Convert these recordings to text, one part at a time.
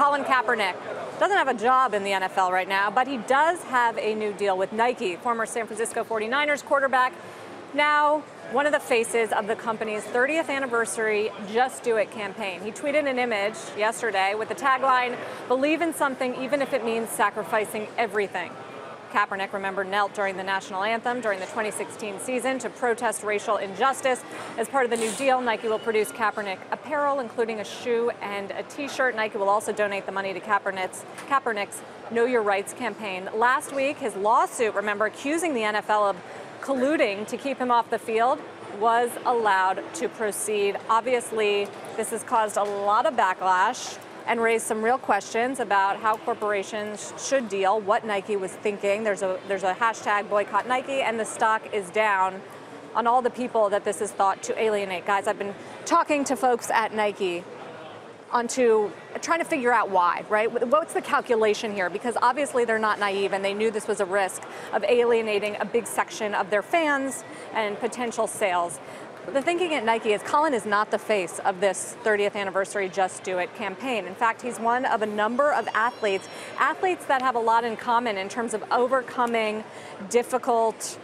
Colin Kaepernick doesn't have a job in the NFL right now, but he does have a new deal with Nike. Former San Francisco 49ers quarterback, now one of the faces of the company's 30th anniversary Just Do It campaign. He tweeted an image yesterday with the tagline, "Believe in something even if it means sacrificing everything." Kaepernick, remember, knelt during the national anthem during the 2016 season to protest racial injustice. As part of the new deal, Nike will produce Kaepernick apparel, including a shoe and a t-shirt. Nike will also donate the money to Kaepernick's Know Your Rights campaign. Last week, his lawsuit, remember, accusing the NFL of colluding to keep him off the field, was allowed to proceed. Obviously, this has caused a lot of backlash and raised some real questions about how corporations should deal, what Nike was thinking. There's a hashtag boycott Nike, and the stock is down on all the people that this is thought to alienate. Guys, I've been talking to folks at Nike trying to figure out why, right? What's the calculation here? Because obviously they're not naive, and they knew this was a risk of alienating a big section of their fans and potential sales. The thinking at Nike is Colin is not the face of this 30th anniversary Just Do It campaign. In fact, he's one of a number of athletes that have a lot in common in terms of overcoming difficult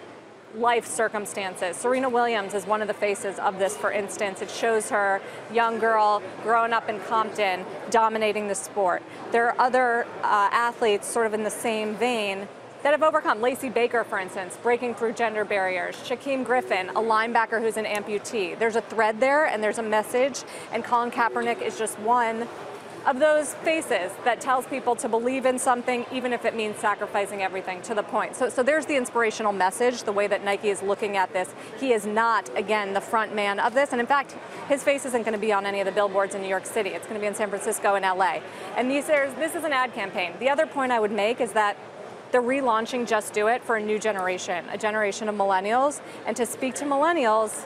life circumstances. Serena Williams is one of the faces of this, for instance. It shows her, young girl, growing up in Compton, dominating the sport. There are other athletes sort of in the same vein that have overcome. Lacey Baker, for instance, breaking through gender barriers. Shaquem Griffin, a linebacker who's an amputee. There's a thread there and there's a message, and Colin Kaepernick is just one of those faces that tells people to believe in something, even if it means sacrificing everything, to the point. So there's the inspirational message, the way that Nike is looking at this. He is not, again, the front man of this. And in fact, his face isn't going to be on any of the billboards in New York City. It's going to be in San Francisco and LA. And this is an ad campaign. The other point I would make is that they're relaunching Just Do It for a new generation, a generation of millennials. And to speak to millennials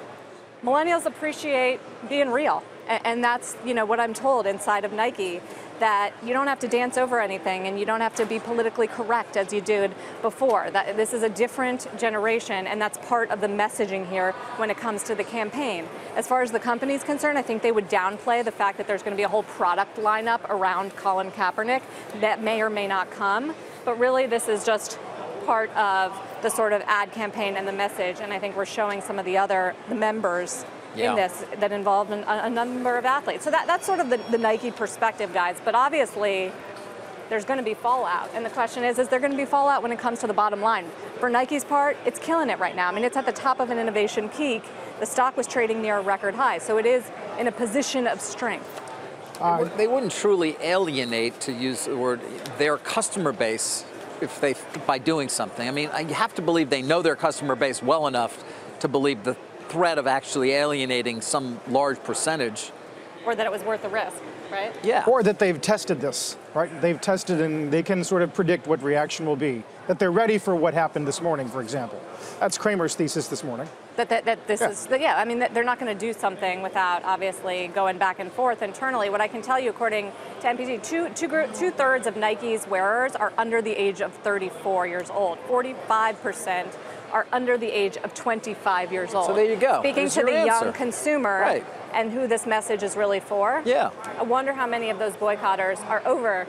appreciate being real. And that's, what I'm told inside of Nike, that you don't have to dance over anything and you don't have to be politically correct as you did before. That this is a different generation, and that's part of the messaging here when it comes to the campaign. As far as the company's concerned, I think they would downplay the fact that there's going to be a whole product lineup around Colin Kaepernick that may or may not come. But really, this is just part of the sort of ad campaign and the message, and I think we're showing some of the members in this that involved a number of athletes. So that's sort of the Nike perspective, guys. But obviously, there's going to be fallout. And the question is there going to be fallout when it comes to the bottom line? For Nike's part, it's killing it right now. I mean, it's at the top of an innovation peak. The stock was trading near a record high. So it is in a position of strength. They wouldn't truly alienate, to use the word, their customer base by doing something. I mean, you have to believe they know their customer base well enough to believe the threat of actually alienating some large percentage. Or that it was worth the risk, right? Yeah. Or that they've tested this, right? They've tested and they can sort of predict what reaction will be. That they're ready for what happened this morning, for example. That's Kramer's thesis this morning. I mean, they're not going to do something without obviously going back and forth internally. What I can tell you, according to NBC, two-thirds of Nike's wearers are under the age of 34 years old. 45% are under the age of 25 years old. So there you go. Speaking to the young consumer, right, and who this message is really for. Yeah. I wonder how many of those boycotters are over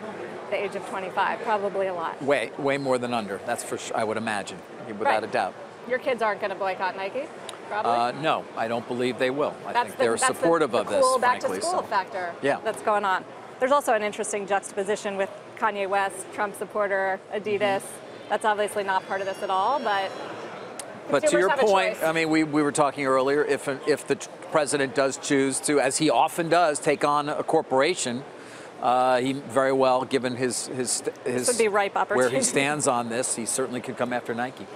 the age of 25. Probably a lot. Way more than under. That's for sure. I would imagine, without a doubt. Your kids aren't going to boycott Nike, probably? No, I don't believe they will. I think they're supportive of this, cool frankly. back-to-school factor that's going on. There's also an interesting juxtaposition with Kanye West, Trump supporter, Adidas. That's obviously not part of this at all, but to your point, I mean, we were talking earlier, if the president does choose to, as he often does, take on a corporation, he very well, given his would be ripe opportunity. where he stands on this, he certainly could come after Nike.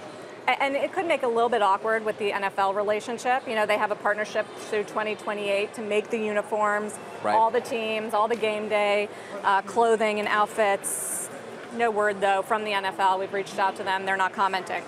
And it could make it a little bit awkward with the NFL relationship. They have a partnership through 2028 to make the uniforms, all the teams, all the game day, clothing and outfits. No word, though, from the NFL. We've reached out to them. They're not commenting.